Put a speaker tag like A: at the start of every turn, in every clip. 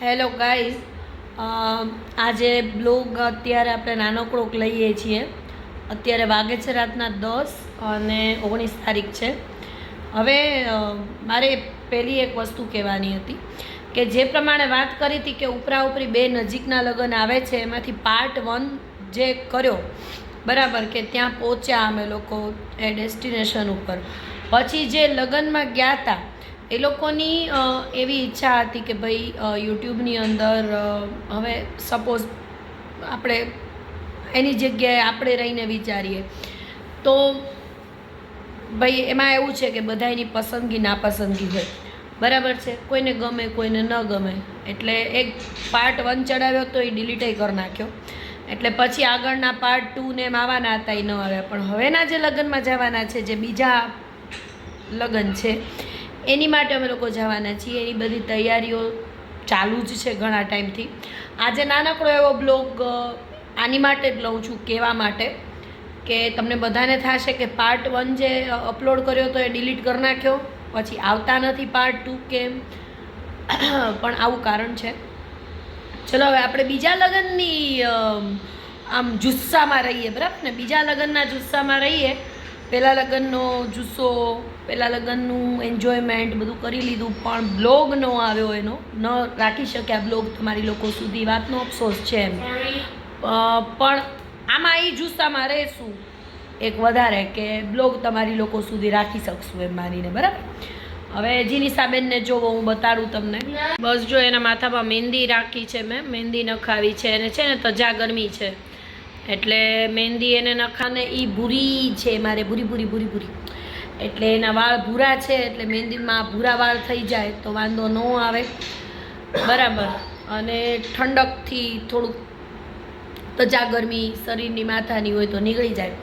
A: Hello guys, આજે blog અત્યારે આપણે નાનકડોક લઈએ છીએ. અત્યારે વાગે છે રાતના 10 અને 19 તારીખ છે. હવે મારે પહેલી એક વસ્તુ કહેવાની હતી કે જે પ્રમાણે વાત કરી હતી કે ઉપરા ઉપરી બે નજીકના લગ્ન આવે છે, એમાંથી પાર્ટ 1 જે કર્યો બરાબર, કે ત્યાં પહોંચ્યા અમે લોકો એ ડેસ્ટિનેશન ઉપર. પછી જે લગ્નમાં ગયા હતા એ લોકોની એવી ઈચ્છા હતી કે ભાઈ યુટ્યુબની અંદર હવે સપોઝ આપણે એની જગ્યાએ આપણે રહીને વિચારીએ તો ભાઈ એમાં એવું છે કે બધાની પસંદગી નાપસંદગી હોય, બરાબર છે. કોઈને ગમે કોઈને ન ગમે, એટલે એક પાર્ટ 1 ચડાવ્યો તો એ ડિલીટે કરી નાખ્યો. એટલે પછી આગળના પાર્ટ 2 ને એમ આવવાના હતા, એ ન આવ્યા. પણ હવેના જે લગ્નમાં જવાના છે, જે બીજા લગ્ન છે એની માટે અમે લોકો જવાના છીએ. એની બધી તૈયારીઓ ચાલુ જ છે ઘણા ટાઈમથી. આજે નાનકડો એવો બ્લોગ આની માટે જ લઉં છું, કહેવા માટે કે તમને બધાને થશે કે પાર્ટ 1 જે અપલોડ કર્યો તો એ ડિલીટ કરી નાખ્યો, પછી આવતા નથી પાર્ટ 2 કેમ. પણ આવું કારણ છે. ચલો હવે આપણે બીજા લગ્નની આમ જુસ્સામાં રહીએ, બરાબર ને. બીજા લગ્નના જુસ્સામાં રહીએ. પહેલાં લગ્નનો જુસ્સો, પહેલાં લગ્નનું એન્જોયમેન્ટ બધું કરી લીધું, પણ બ્લોગ ન આવ્યો, એનો ન રાખી શક્યા બ્લોગ તમારી લોકો સુધી. વાતનો અફસોસ છે એમ. પણ આમાં એ જુસ્સામાં રહેશું એક વધારે કે બ્લોગ તમારી લોકો સુધી રાખી શકશું એમ માનીને, બરાબર. હવે જીનિસાબેનને જોવો, હું બતાડું તમને. બસ જો એના માથામાં મહેંદી રાખી છે મેં, મહેંદી નખાવી છે. એને છે ને તજા ગરમી છે એટલે મહેંદી એને નખાને એ ભૂરી છે મારે, ભૂરી એટલે એના વાળ ભૂરા છે, એટલે મહેંદીમાં ભૂરા વાળ થઈ જાય તો વાંધો ન આવે, બરાબર. અને ઠંડકથી થોડુંક તજા ગરમી શરીરની માથાની હોય તો નીકળી જાય.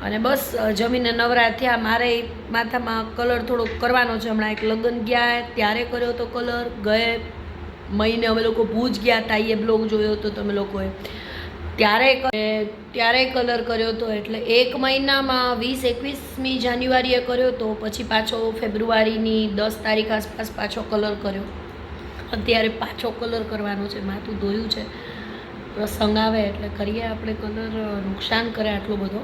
A: અને બસ જમીને નવરા થયા. મારે માથામાં કલર થોડોક કરવાનો છે. હમણાં એક લગ્ન ગયા ત્યારે કર્યો તો કલર, ગયે મહિને અમે લોકો ભુજ ગયા હતા, એ બ્લોગ જોયો હતો તમે લોકોએ, ત્યારે કલર કર્યો હતો. એટલે એક મહિનામાં 20-21મી જાન્યુઆરીએ કર્યો હતો, પછી પાછો ફેબ્રુઆરીની 10 તારીખ આસપાસ પાછો કલર કર્યો. અત્યારે પાછો કલર કરવાનો છે. માથું ધોયું છે, પ્રસંગ આવે એટલે કરીએ આપણે કલર. નુકસાન કરે આટલો બધો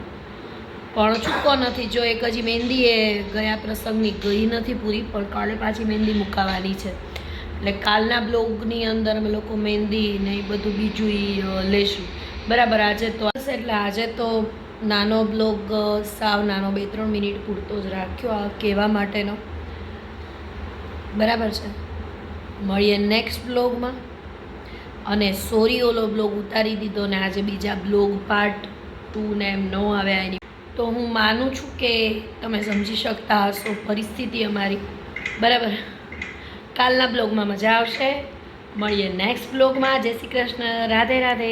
A: પણ છૂટકો નથી. જો એક હજી મહેંદી એ ગયા પ્રસંગની ગઈ નથી પૂરી, પણ કાલે પાછી મહેંદી મુકાવાની છે. એટલે કાલના બ્લોગની અંદર અમે લોકો મહેંદી ને એ બધું બીજું લેશું, બરાબર. આજે તો એટલે આજે તો નાનો બ્લોગ, સાવ નાનો 2-3 મિનિટ પૂરતો જ રાખ્યો આ કહેવા માટેનો, બરાબર છે. મળીએ નેક્સ્ટ બ્લોગમાં. અને સોરી ઓલો બ્લોગ ઉતારી દીધો ને આજે બીજા બ્લોગ પાર્ટ 2 ને એમ ન આવ્યા એની, તો હું માનું છું કે તમે સમજી શકતા હશો પરિસ્થિતિ અમારી, બરાબર. કાલના બ્લોગમાં મજા આવશે. મળીએ નેક્સ્ટ બ્લોગમાં. જય શ્રી કૃષ્ણ, રાધે રાધે.